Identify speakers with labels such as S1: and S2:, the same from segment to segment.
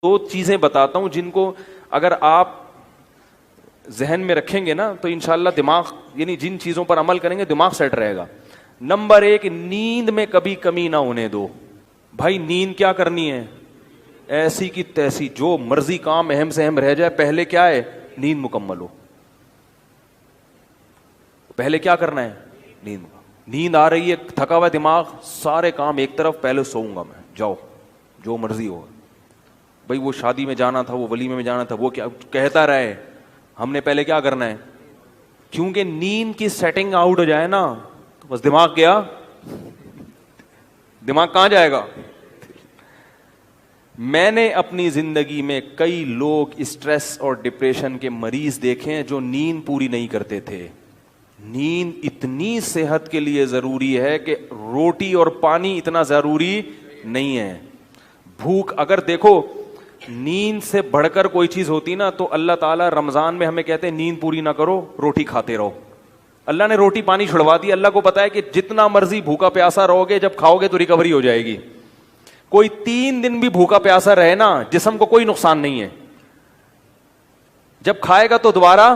S1: دو چیزیں بتاتا ہوں جن کو اگر آپ ذہن میں رکھیں گے نا تو انشاءاللہ دماغ یعنی جن چیزوں پر عمل کریں گے دماغ سیٹ رہے گا. نمبر 1, نیند میں کبھی کمی نہ ہونے دو. بھائی نیند کیا کرنی ہے؟ ایسی کی تیسی جو مرضی کام اہم سے اہم رہ جائے, پہلے کیا ہے؟ نیند مکمل ہو. پہلے کیا کرنا ہے؟ نیند. نیند آ رہی ہے, تھکا ہوا دماغ, سارے کام ایک طرف, پہلے سوؤں گا میں. جاؤ جو مرضی ہو. بھائی وہ شادی میں جانا تھا, وہ ولیمے میں جانا تھا, وہ کیا کہتا رہے, ہم نے پہلے کیا کرنا ہے؟ کیونکہ نیند کی سیٹنگ آؤٹ ہو جائے نا تو بس دماغ گیا. دماغ کہاں جائے گا؟ میں نے اپنی زندگی میں کئی لوگ اسٹریس اور ڈپریشن کے مریض دیکھے ہیں جو نیند پوری نہیں کرتے تھے. نیند اتنی صحت کے لیے ضروری ہے کہ روٹی اور پانی اتنا ضروری نہیں ہے. بھوک, اگر دیکھو نیند سے بڑھ کر کوئی چیز ہوتی نا تو اللہ تعالیٰ رمضان میں ہمیں کہتے ہیں نیند پوری نہ کرو, روٹی کھاتے رہو. اللہ نے روٹی پانی چھڑوا دی. اللہ کو پتا ہے کہ جتنا مرضی بھوکا پیاسا رہو گے, جب کھاؤ گے تو ریکوری ہو جائے گی. کوئی 3 دن بھی بھوکا پیاسا رہے نا, جسم کو کوئی نقصان نہیں ہے. جب کھائے گا تو دوبارہ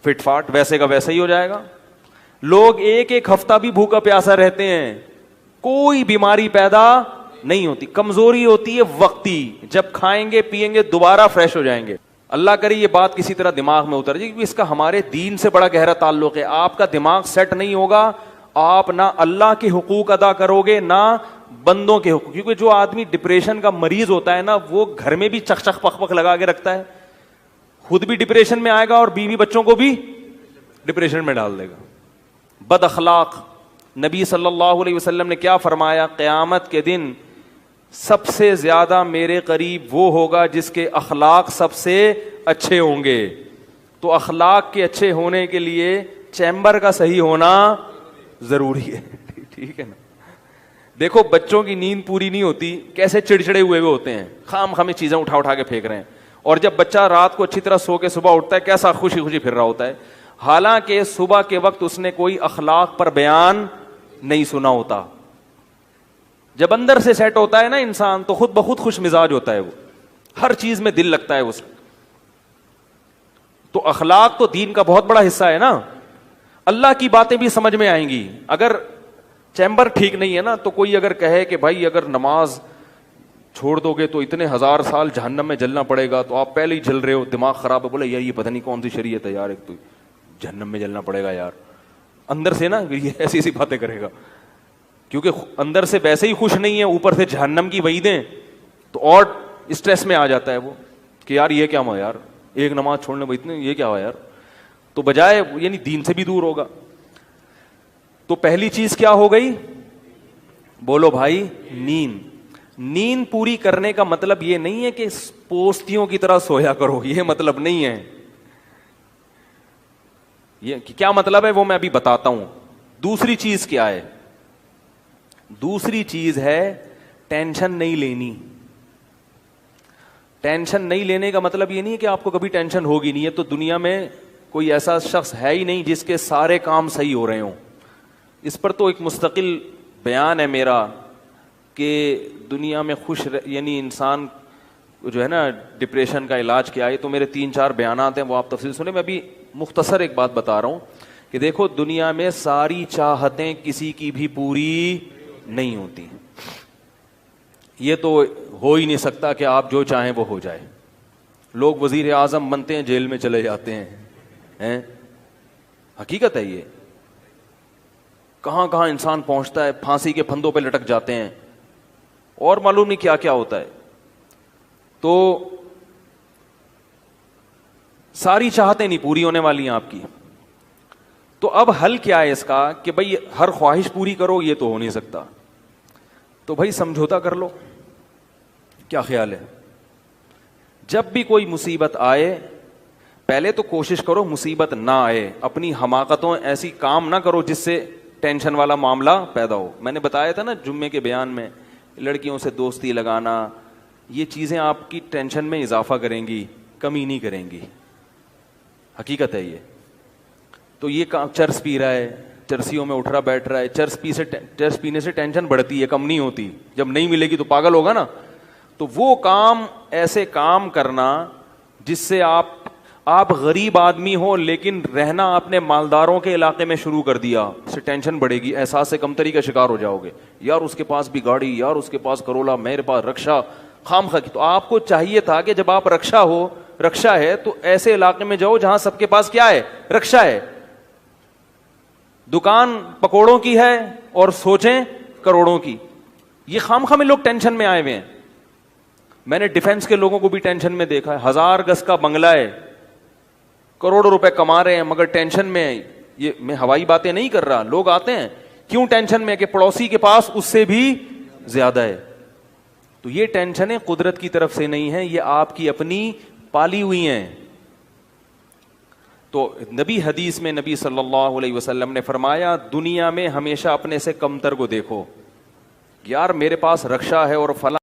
S1: فٹ فاٹ ویسے کا ویسا ہی ہو جائے گا. لوگ 1 ہفتہ بھی بھوکا پیاسا رہتے ہیں, کوئی بیماری پیدا نہیں ہوتی. کمزوری ہوتی ہے وقتی, جب کھائیں گے پیئیں گے دوبارہ فریش ہو جائیں گے. اللہ کرے یہ بات کسی طرح دماغ میں اتر جائے, کیونکہ اس کا ہمارے دین سے بڑا گہرا تعلق ہے. آپ کا دماغ سیٹ نہیں ہوگا, آپ نہ اللہ کے حقوق ادا کرو گے نہ بندوں کے حقوق. کیونکہ جو آدمی ڈپریشن کا مریض ہوتا ہے نا, وہ گھر میں بھی چک چک پک پک لگا کے رکھتا ہے, خود بھی ڈپریشن میں آئے گا اور بیوی بچوں کو بھی ڈپریشن میں ڈال دے گا. بد اخلاق, نبی صلی اللہ علیہ وسلم نے کیا فرمایا؟ قیامت کے دن سب سے زیادہ میرے قریب وہ ہوگا جس کے اخلاق سب سے اچھے ہوں گے. تو اخلاق کے اچھے ہونے کے لیے چیمبر کا صحیح ہونا ضروری ہے. ٹھیک ہے نا. دیکھو بچوں کی نیند پوری نہیں ہوتی, کیسے چڑچڑے ہوئے ہوتے ہیں, خام خامی چیزیں اٹھا اٹھا کے پھینک رہے ہیں. اور جب بچہ رات کو اچھی طرح سو کے صبح اٹھتا ہے, کیسا خوشی خوشی پھر رہا ہوتا ہے, حالانکہ صبح کے وقت اس نے کوئی اخلاق پر بیان نہیں سنا ہوتا. جب اندر سے سیٹ ہوتا ہے نا انسان تو خود بخود خوش مزاج ہوتا ہے, وہ ہر چیز میں دل لگتا ہے اس. تو اخلاق تو دین کا بہت بڑا حصہ ہے نا. اللہ کی باتیں بھی سمجھ میں آئیں گی. اگر چیمبر ٹھیک نہیں ہے نا تو کوئی اگر کہے کہ بھائی اگر نماز چھوڑ دو گے تو اتنے 1000 سال جہنم میں جلنا پڑے گا, تو آپ پہلے ہی جل رہے ہو, دماغ خراب ہے. بولے یار یہ پتہ نہیں کون سی شریعت ہے یار, ایک تو جہنم میں جلنا پڑے گا یار. اندر سے نا یہ ایسی ایسی باتیں کرے گا, کیونکہ اندر سے ویسے ہی خوش نہیں ہے, اوپر سے جہنم کی وعیدیں, تو اور اسٹریس میں آ جاتا ہے وہ کہ یار یہ کیا ہوا یار, ایک نماز چھوڑنے میں اتنے یہ کیا ہوا یار. تو بجائے یعنی دین سے بھی دور ہوگا. تو پہلی چیز کیا ہو گئی؟ بولو بھائی, نیند. نیند پوری کرنے کا مطلب یہ نہیں ہے کہ پوستیوں کی طرح سویا کرو, یہ مطلب نہیں ہے. یہ کیا مطلب ہے وہ میں ابھی بتاتا ہوں. دوسری چیز کیا ہے؟ دوسری چیز ہے ٹینشن نہیں لینی. ٹینشن نہیں لینے کا مطلب یہ نہیں ہے کہ آپ کو کبھی ٹینشن ہوگی نہیں. ہے تو دنیا میں کوئی ایسا شخص ہے ہی نہیں جس کے سارے کام صحیح ہو رہے ہوں. اس پر تو ایک مستقل بیان ہے میرا کہ دنیا میں یعنی انسان جو ہے نا ڈپریشن کا علاج کیا ہے. تو میرے 3-4 بیانات ہیں, وہ آپ تفصیل سنیں. میں ابھی مختصر ایک بات بتا رہا ہوں کہ دیکھو دنیا میں ساری چاہتیں کسی کی بھی پوری نہیں ہوتی. یہ تو ہو ہی نہیں سکتا کہ آپ جو چاہیں وہ ہو جائے. لوگ وزیر اعظم بنتے ہیں, جیل میں چلے جاتے ہیں. حقیقت ہے یہ. کہاں کہاں انسان پہنچتا ہے, پھانسی کے پھندوں پہ لٹک جاتے ہیں, اور معلوم نہیں کیا کیا ہوتا ہے. تو ساری چاہتیں نہیں پوری ہونے والی ہیں آپ کی. تو اب حل کیا ہے اس کا کہ بھئی ہر خواہش پوری کرو, یہ تو ہو نہیں سکتا. تو بھائی سمجھوتا کر لو. کیا خیال ہے؟ جب بھی کوئی مصیبت آئے پہلے تو کوشش کرو مصیبت نہ آئے. اپنی حماقتوں ایسی کام نہ کرو جس سے ٹینشن والا معاملہ پیدا ہو. میں نے بتایا تھا نا جمعے کے بیان میں, لڑکیوں سے دوستی لگانا, یہ چیزیں آپ کی ٹینشن میں اضافہ کریں گی, کمی نہیں کریں گی. حقیقت ہے یہ. تو یہ چرس پی رہا ہے, چرسیوں میں اٹھ رہا بیٹھ رہا ہے, چرس پینے سے ٹینشن بڑھتی ہے, کم نہیں ہوتی. جب نہیں ملے گی تو پاگل ہوگا نا. تو وہ کام، ایسے کام کرنا جس سے آپ غریب آدمی ہو لیکن رہنا آپ نے مالداروں کے علاقے میں شروع کر دیا، اس سے ٹینشن بڑھے گی، احساس کمتری کا شکار ہو جاؤ گے، یار اس کے پاس بھی گاڑی، یار اس کے پاس کرولا، میرے پاس رکشا، خام خا کی۔ تو آپ کو چاہیے تھا کہ جب آپ رکشا ہے تو ایسے علاقے میں جاؤ جہاں سب کے پاس کیا ہے؟ رکشا ہے، دکان پکوڑوں کی ہے اور سوچیں کروڑوں کی۔ یہ خام خواہ میں لوگ ٹینشن میں آئے ہوئے ہیں۔ میں نے ڈیفنس کے لوگوں کو بھی ٹینشن میں دیکھا ہے، 1000 گز کا بنگلہ ہے، کروڑوں روپے کما رہے ہیں مگر ٹینشن میں ہے۔ یہ میں ہوائی باتیں نہیں کر رہا، لوگ آتے ہیں کیوں ٹینشن میں کہ پڑوسی کے پاس اس سے بھی زیادہ ہے۔ تو یہ ٹینشنیں قدرت کی طرف سے نہیں ہیں، یہ آپ کی اپنی پالی ہوئی ہیں۔ تو نبی حدیث میں نبی صلی اللہ علیہ وسلم نے فرمایا دنیا میں ہمیشہ اپنے سے کمتر کو دیکھو، یار میرے پاس رکشا ہے اور فلاں